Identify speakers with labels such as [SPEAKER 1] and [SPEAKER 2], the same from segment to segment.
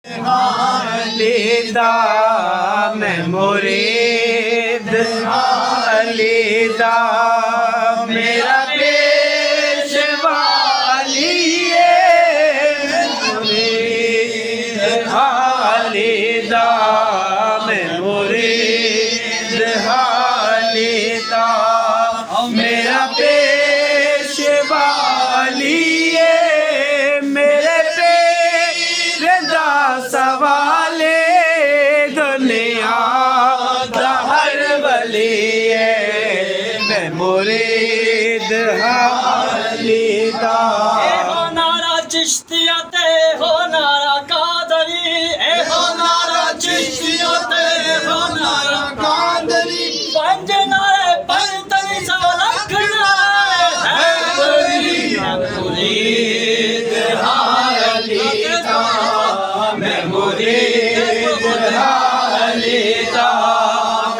[SPEAKER 1] علی دا میں مرید علی دا میرا پیشوا علی ہے مرید علی دا میں مرید علی دا میرا پیشوا علی ہے میرے سوال دنیا دا ہر ولی ہے میں مرید علی دا
[SPEAKER 2] اے ہو نارا چشتیہ تے ہو نارا قادری اے ہو نارا چشتیہ تے ہو نارا قادری پنج نارے پنتری سو لکھنا ہے مرید علی دا
[SPEAKER 1] میں مرید علی دا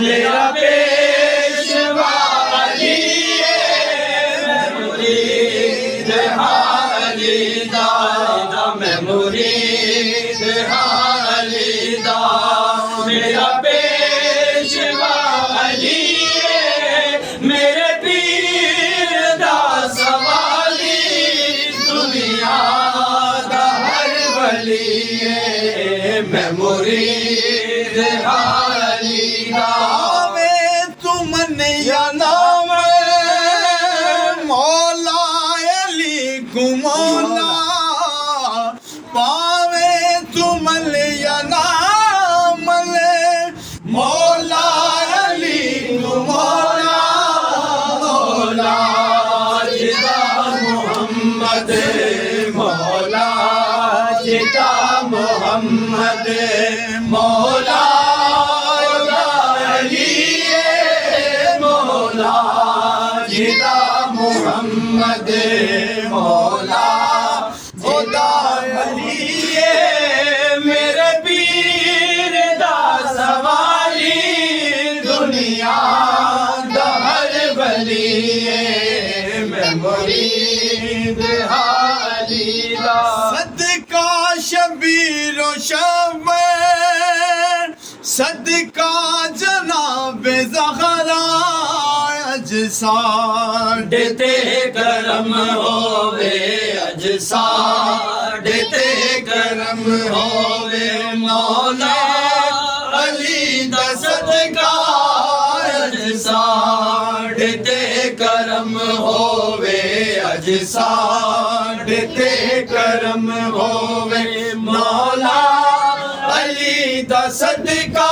[SPEAKER 1] میرا پیشوا علی ہے میں مرید علی دا میں مرید علی دا میرا پیشوا علی ہے میرے پیر دا سوالی دنیا دا ہر ولی ہے میں مرید علی دا
[SPEAKER 3] میں تم یا نام مولا علی کو مولا پاوے تم یا نام مولا علی کو مولا مولا
[SPEAKER 1] جدا محمد مولا جدا محمد مولا علی مولا جدا محمد مولا جدا علی میرے پیر دا سوالی دنیا دا ہر ولی ہے میں مرید علی دا
[SPEAKER 3] صدقہ شبیر و شب صدقہ جناب زہرا اجساد
[SPEAKER 1] دیتے کرم ہووے اجساد دیتے کرم ہووے مولا علی دا صدقہ اجساد دیتے کرم ہووے اجساد دیتے کرم ہووے مولا علی دا صدقہ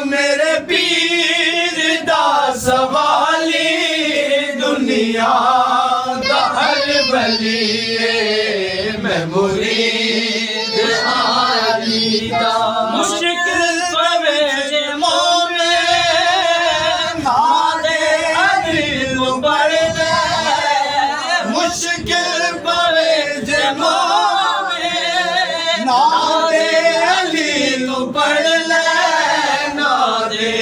[SPEAKER 1] میرے پیر دا سوالی دنیا دا ہر ولی ہے میں مرید علی دا
[SPEAKER 2] مشکل پوے جے مومن نادے علی تو بڑھ دے
[SPEAKER 3] مشکل پوے جے مومن
[SPEAKER 1] نادے علی تو پڑھ لے نادے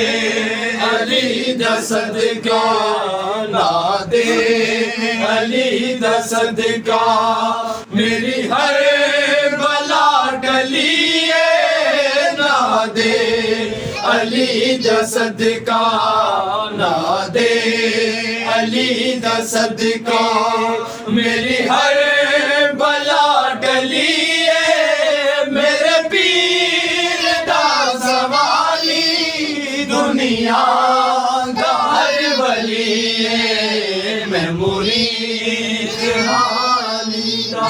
[SPEAKER 1] علی دا صدقہ نادے علی دا صدقہ میری ہر بلا ٹلی ہے نادے علی دا صدقہ نادے علی دا صدقہ میری ہر بلا ٹلی ہے میرے پیر دا سوالی دنیا دا ہر ولی ہے میں مرید علی دا